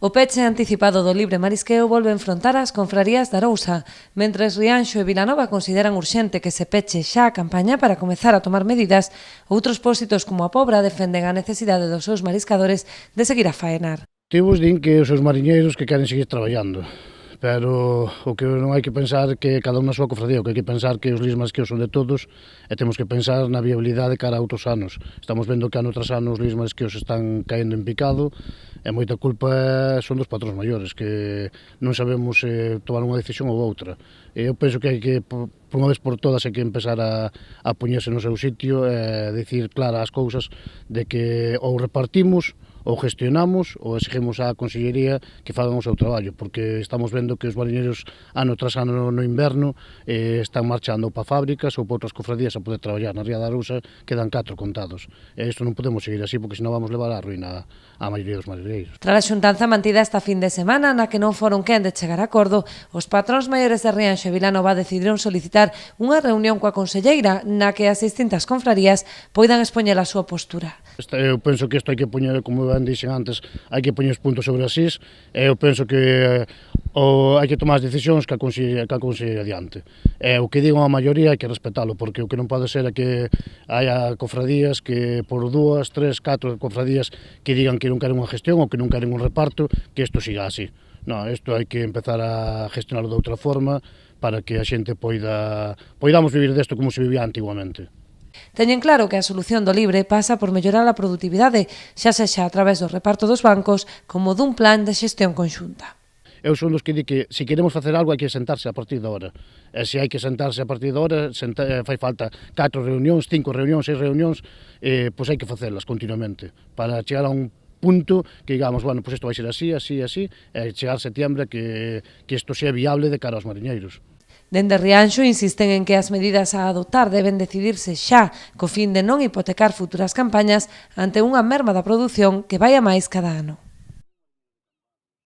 O peche anticipado do libre marisqueo volve a enfrontar as confrarías da Arousa, mentres Rianxo e Vilanova consideran urxente que se peche xa a campaña para comezar a tomar medidas, outros pósitos como a Pobra defenden a necesidade dos seus mariscadores de seguir a faenar. Tivos din que os seus mariñeiros que queren seguir traballando, pero o que non hai que pensar que cada un na súa cofradía, o que hai que pensar que os libre marisqueos son de todos e temos que pensar na viabilidade cara a outros anos. Estamos vendo que ano tras ano os libre marisqueos están caendo en picado e moita culpa son dos patróns maiores que non sabemos tomar unha decisión ou outra. Eu penso que hai que, por unha vez por todas, hai que empezar a poñerse no seu sitio e dicir claras as cousas de que ou repartimos ou gestionamos ou exigimos á Consellería que fagan o seu traballo, porque estamos vendo que os mariñeiros ano tras ano no inverno están marchando para fábricas ou para outras cofradías a poder traballar. Na Ría da Arousa quedan 4 contados. E isto non podemos seguir así, porque senón vamos levar a ruína a maioría dos mariñeiros. Tras a xuntanza mantida esta fin de semana, na que non foron quen de chegar a acordo, os patróns maiores de Rianxo e Vilanova decidiron solicitar unha reunión coa conselleira na que as distintas confrarías poidan expoñer a súa postura. Eu penso que isto hai que poñer, como ben dixen antes, hai que poñer os puntos sobre as is, e eu penso que hai que tomar as decisións que a Consellería adiante. E o que digo a maioría hai que respetalo, porque o que non pode ser é que haya cofradías que por 2, 3, 4 cofradías que digan que non queren unha gestión ou que non queren un reparto, que isto siga así. Non, isto hai que empezar a gestionarlo de outra forma para que a xente poidamos vivir desto como se vivía antiguamente. Teñen claro que a solución do libre pasa por mellorar a produtividade, xa sexa a través do reparto dos bancos como dun plan de xestión conxunta. Eu son dos que di que se queremos facer algo hai que sentarse a partir da hora. E se hai que sentarse a partir da hora, fai falta 4 reunións, 5 reunións, 6 reunións, pois hai que facelas continuamente para chegar a un punto que digamos, bueno, pois isto vai ser así, así, así, e chegar a setembro que isto sea viable de cara aos mariñeiros. Dende Rianxo insisten en que as medidas a adoptar deben decidirse xa, co fin de non hipotecar futuras campañas ante unha merma da produción que vai a máis cada ano.